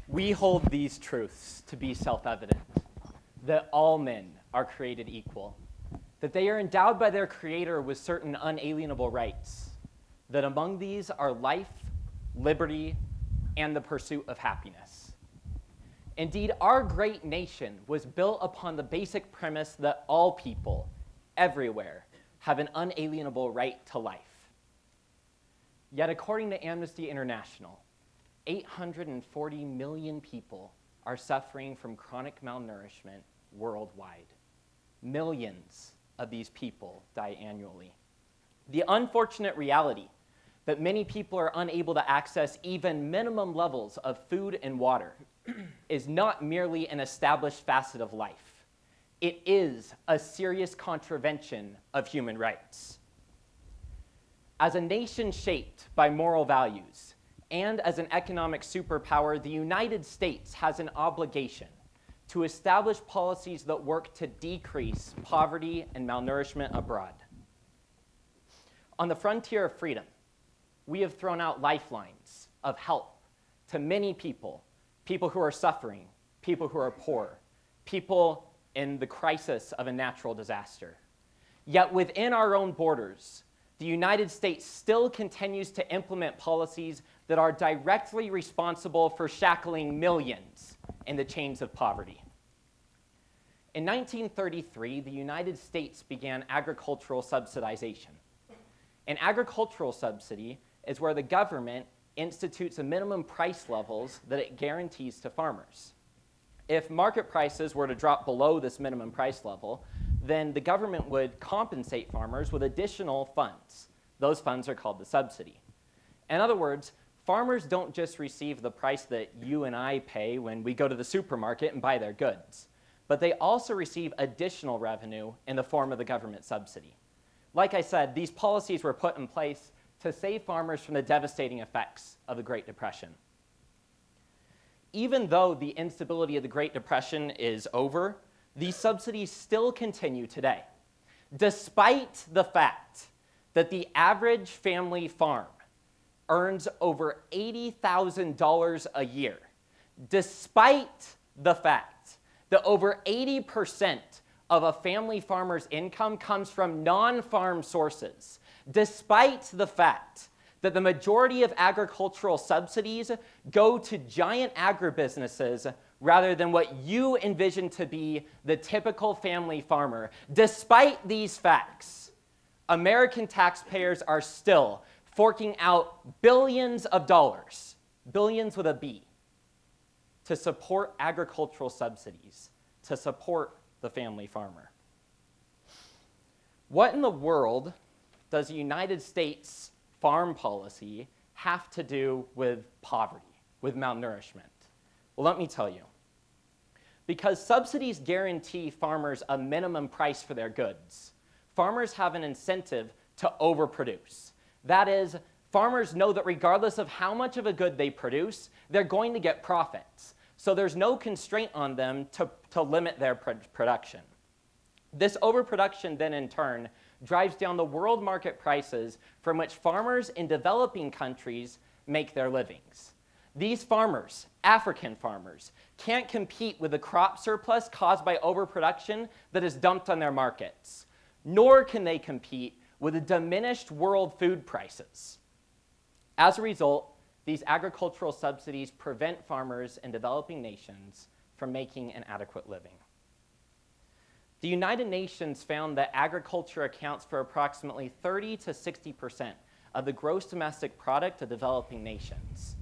We hold these truths to be self-evident, that all men are created equal, that they are endowed by their Creator with certain unalienable rights, that among these are life, liberty, and the pursuit of happiness. Indeed, our great nation was built upon the basic premise that all people, everywhere, have an unalienable right to life. Yet, according to Amnesty International, 840 million people are suffering from chronic malnourishment worldwide. Millions of these people die annually. The unfortunate reality that many people are unable to access even minimum levels of food and water is not merely an established facet of life. It is a serious contravention of human rights. As a nation shaped by moral values, and as an economic superpower, the United States has an obligation to establish policies that work to decrease poverty and malnourishment abroad. On the frontier of freedom, we have thrown out lifelines of help to many people, people who are suffering, people who are poor, people in the crisis of a natural disaster. Yet within our own borders, the United States still continues to implement policies that are directly responsible for shackling millions in the chains of poverty. In 1933, the United States began agricultural subsidization. An agricultural subsidy is where the government institutes a minimum price levels that it guarantees to farmers. If market prices were to drop below this minimum price level, then the government would compensate farmers with additional funds. Those funds are called the subsidy. In other words, farmers don't just receive the price that you and I pay when we go to the supermarket and buy their goods, but they also receive additional revenue in the form of the government subsidy. Like I said, these policies were put in place to save farmers from the devastating effects of the Great Depression. Even though the instability of the Great Depression is over, these subsidies still continue today, despite the fact that the average family farm earns over $80,000 a year, despite the fact that over 80% of a family farmer's income comes from non-farm sources, despite the fact that the majority of agricultural subsidies go to giant agribusinesses rather than what you envision to be the typical family farmer. Despite these facts, American taxpayers are still forking out billions of dollars, billions with a B, to support agricultural subsidies, to support the family farmer. What in the world does the United States farm policy have to do with poverty, with malnourishment? Well, let me tell you. Because subsidies guarantee farmers a minimum price for their goods, farmers have an incentive to overproduce. That is, farmers know that regardless of how much of a good they produce, they're going to get profits. So there's no constraint on them to limit their production. This overproduction then in turn drives down the world market prices from which farmers in developing countries make their livings. These farmers, African farmers, can't compete with the crop surplus caused by overproduction that is dumped on their markets, nor can they compete with the diminished world food prices. As a result, these agricultural subsidies prevent farmers in developing nations from making an adequate living. The United Nations found that agriculture accounts for approximately 30 to 60% of the gross domestic product of developing nations.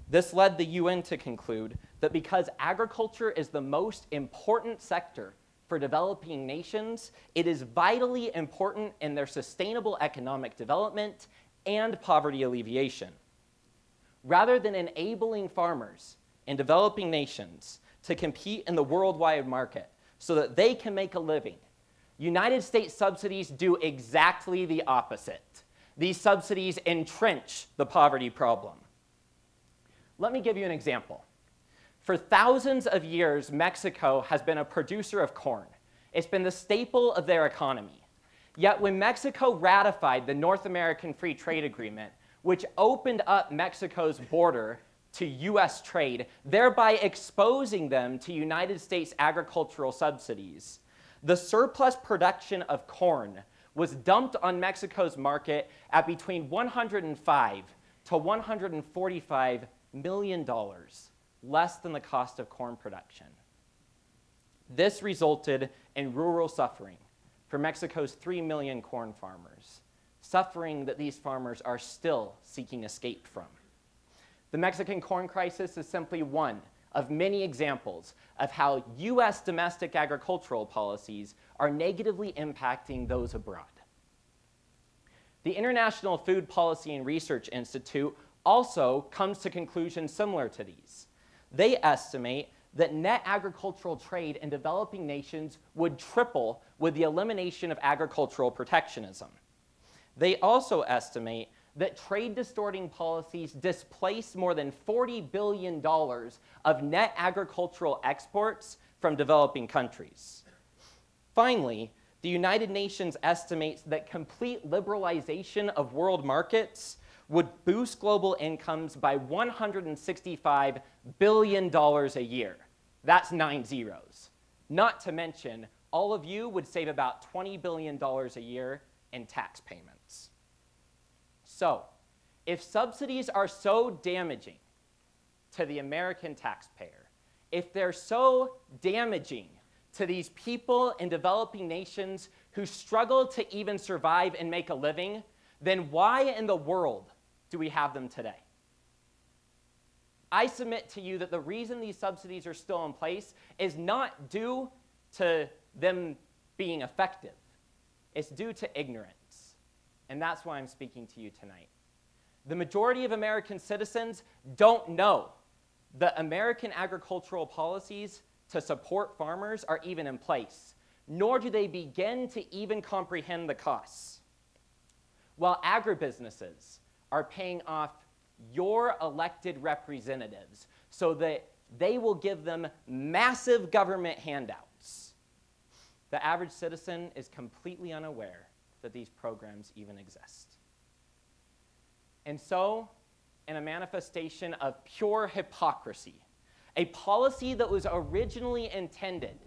This led the UN to conclude that because agriculture is the most important sector for developing nations, it is vitally important in their sustainable economic development and poverty alleviation. Rather than enabling farmers in developing nations to compete in the worldwide market so that they can make a living, United States subsidies do exactly the opposite. These subsidies entrench the poverty problem. Let me give you an example. For thousands of years, Mexico has been a producer of corn. It's been the staple of their economy. Yet when Mexico ratified the North American Free Trade Agreement, which opened up Mexico's border to U.S. trade, thereby exposing them to United States agricultural subsidies, the surplus production of corn was dumped on Mexico's market at between $105 to $145 million, less than the cost of corn production. This resulted in rural suffering for Mexico's 3 million corn farmers, suffering that these farmers are still seeking escape from. The Mexican corn crisis is simply one of many examples of how U.S. domestic agricultural policies are negatively impacting those abroad. The International Food Policy and Research Institute also comes to conclusions similar to these. They estimate that net agricultural trade in developing nations would triple with the elimination of agricultural protectionism. They also estimate that trade-distorting policies displace more than $40 billion of net agricultural exports from developing countries. Finally, the United Nations estimates that complete liberalization of world markets would boost global incomes by $165 billion a year. That's 9 zeros. Not to mention, all of you would save about $20 billion a year in tax payments. So, if subsidies are so damaging to the American taxpayer, if they're so damaging to these people in developing nations who struggle to even survive and make a living, then why in the world do we have them today? I submit to you that the reason these subsidies are still in place is not due to them being effective. It's due to ignorance. And that's why I'm speaking to you tonight. The majority of American citizens don't know that American agricultural policies to support farmers are even in place, nor do they begin to even comprehend the costs. While agribusinesses are paying off your elected representatives so that they will give them massive government handouts, the average citizen is completely unaware that these programs even exist. And so, in a manifestation of pure hypocrisy, a policy that was originally intended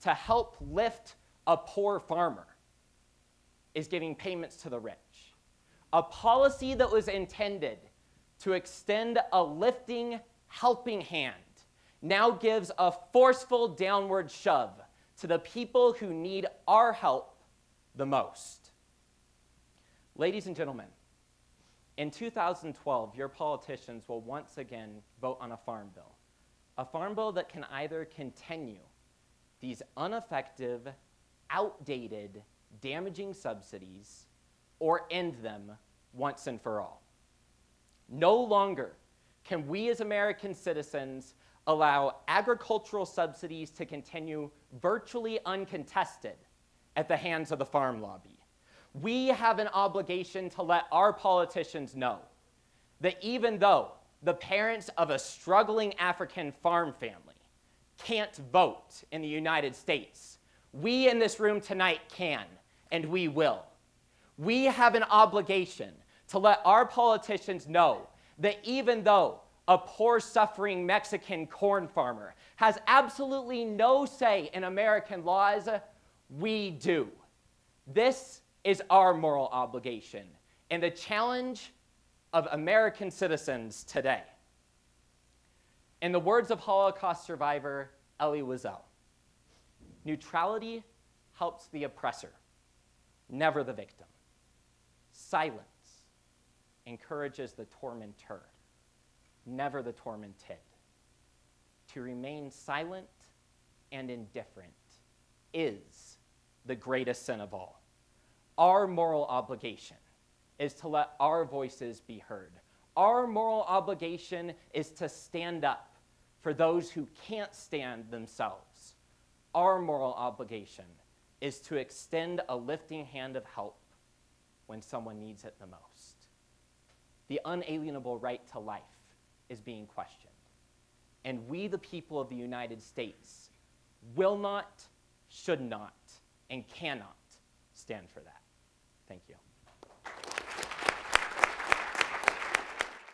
to help lift a poor farmer is giving payments to the rich. A policy that was intended to extend a lifting, helping hand now gives a forceful downward shove to the people who need our help the most. Ladies and gentlemen, in 2012, your politicians will once again vote on a farm bill that can either continue these ineffective, outdated, damaging subsidies or end them once and for all. No longer can we as American citizens allow agricultural subsidies to continue virtually uncontested at the hands of the farm lobby. We have an obligation to let our politicians know that even though the parents of a struggling African farm family can't vote in the United States, we in this room tonight can, and we will. We have an obligation to let our politicians know that even though a poor, suffering Mexican corn farmer has absolutely no say in American laws, we do. This is our moral obligation and the challenge of American citizens today. In the words of Holocaust survivor Elie Wiesel, neutrality helps the oppressor, never the victim. Silence encourages the tormentor, never the tormented. To remain silent and indifferent is the greatest sin of all. Our moral obligation is to let our voices be heard. Our moral obligation is to stand up for those who can't stand themselves. Our moral obligation is to extend a lifting hand of help when someone needs it the most. The unalienable right to life is being questioned. And we, the people of the United States, will not, should not, and cannot stand for that. Thank you.